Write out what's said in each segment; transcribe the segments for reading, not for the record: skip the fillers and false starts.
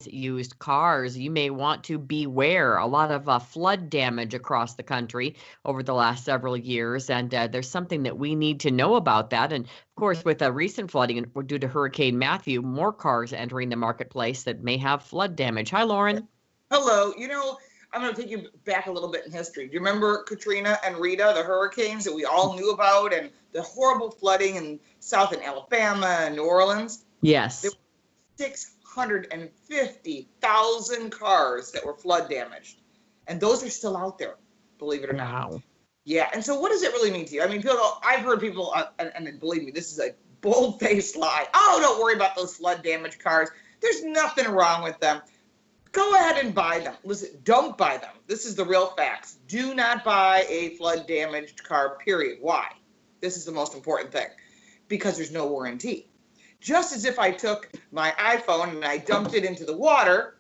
used cars, you may want to beware. A lot of flood damage across the country over the last several years, and there's something that we need to know about that. And of course, with recent flooding due to Hurricane Matthew, more cars entering the marketplace that may have flood damage. Hi, Lauren. Hello. I'm going to take you back a little bit in history. Do you remember Katrina and Rita, the hurricanes that we all knew about, and the horrible flooding in South in Alabama and New Orleans? Yes. There were 650,000 cars that were flood damaged. And those are still out there, believe it or not. Wow. Yeah. And so what does it really mean to you? I mean, I've heard people, and believe me, this is a bold-faced lie. Oh, don't worry about those flood damaged cars. There's nothing wrong with them. Go ahead and buy them. Listen, don't buy them. This is the real facts. Do not buy a flood damaged car, period. Why? This is the most important thing. Because there's no warranty. Just as if I took my iPhone and I dumped it into the water,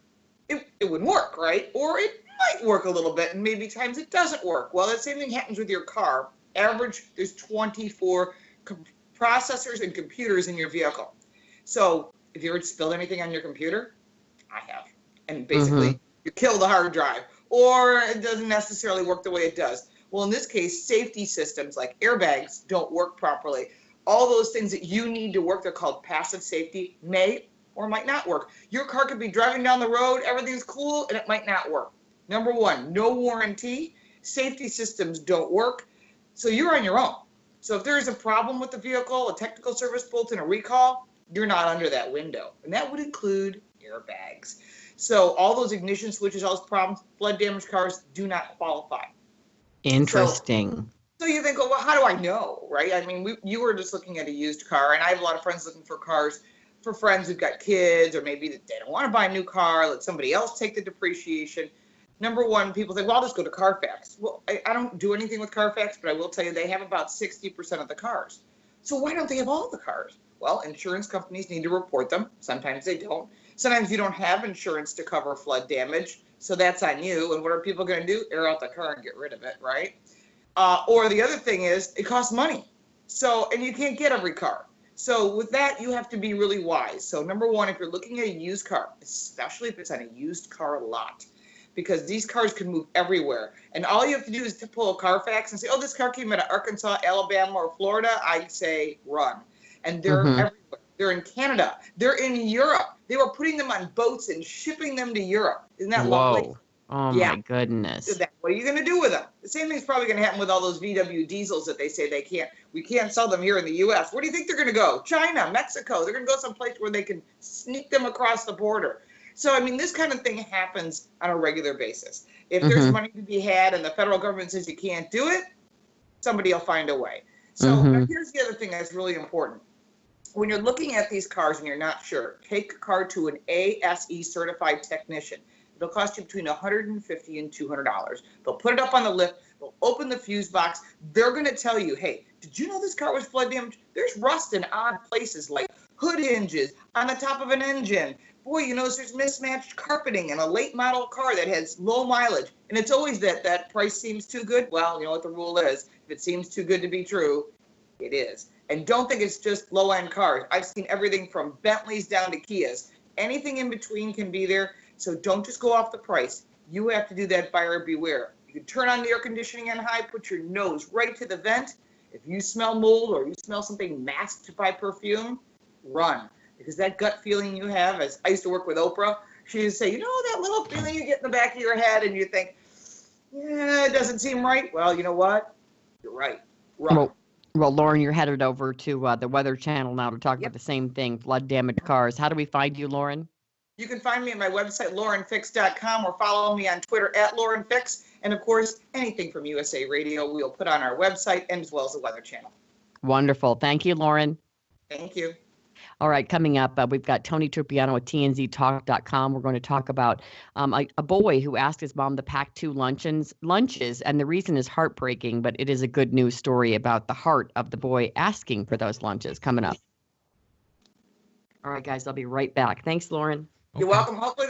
it wouldn't work, right? Or it might work a little bit, and maybe times it doesn't work. Well, that same thing happens with your car. Average, there's 24 processors and computers in your vehicle. So if you ever spilled anything on your computer, I have. And basically, you kill the hard drive, or it doesn't necessarily work the way it does. Well, in this case, safety systems like airbags don't work properly. All those things that you need to work, they're called passive safety, may or might not work. Your car could be driving down the road, everything's cool, and it might not work. Number one, no warranty. Safety systems don't work, so you're on your own. So if there's a problem with the vehicle, a technical service bulletin, a recall, you're not under that window. And that would include airbags. So all those ignition switches, all those problems, flood damaged cars do not qualify. Interesting. So you think, well, how do I know, right? I mean, you were just looking at a used car, and I have a lot of friends looking for cars for friends who've got kids, or maybe they don't want to buy a new car, let somebody else take the depreciation. Number one, people think, well, I'll just go to Carfax. Well, I don't do anything with Carfax, but I will tell you they have about 60% of the cars. So why don't they have all the cars? Well, insurance companies need to report them. Sometimes they don't. Sometimes you don't have insurance to cover flood damage, so that's on you. And what are people going to do? Air out the car and get rid of it, right? Or the other thing is it costs money. And you can't get every car. So with that, you have to be really wise. So number one, if you're looking at a used car, especially if it's on a used car lot, because these cars can move everywhere. And all you have to do is to pull a Carfax and say, oh, this car came out of Arkansas, Alabama, or Florida. I'd say run. And they're everywhere. They're in Canada. They're in Europe. They were putting them on boats and shipping them to Europe. Isn't that lovely? Oh, yeah. My goodness. What are you going to do with them? The same thing's probably going to happen with all those VW diesels that they say we can't sell them here in the U.S. Where do you think they're going to go? China, Mexico. They're going to go someplace where they can sneak them across the border. So, I mean, this kind of thing happens on a regular basis. If there's money to be had and the federal government says you can't do it, somebody will find a way. So now here's the other thing that's really important. When you're looking at these cars and you're not sure, take a car to an ASE certified technician. It'll cost you between $150 and $200. They'll put it up on the lift. They'll open the fuse box. They're going to tell you, hey, did you know this car was flood damaged? There's rust in odd places like hood hinges, on the top of an engine. Boy, you notice there's mismatched carpeting in a late model car that has low mileage. And it's always that price seems too good. Well, you know what the rule is. If it seems too good to be true, it is. And don't think it's just low-end cars. I've seen everything from Bentleys down to Kias. Anything in between can be there. So don't just go off the price. You have to do that buyer beware. You can turn on the air conditioning on high, put your nose right to the vent. If you smell mold or you smell something masked by perfume, run. Because that gut feeling you have, as I used to work with Oprah, she used to say, you know that little feeling you get in the back of your head and you think, yeah, it doesn't seem right? Well, you know what? You're right. Run. Well, Lauren, you're headed over to the Weather Channel now to talk about the same thing, flood damaged cars. How do we find you, Lauren? You can find me at my website, laurenfix.com, or follow me on Twitter at laurenfix. And, of course, anything from USA Radio we'll put on our website and as well as the Weather Channel. Wonderful. Thank you, Lauren. Thank you. All right, coming up, we've got Tony Trupiano at TNZTalk.com. We're going to talk about a boy who asked his mom to pack 2 lunches, and the reason is heartbreaking, but it is a good news story about the heart of the boy asking for those lunches coming up. All right, guys, I'll be right back. Thanks, Lauren. You're welcome. Hopefully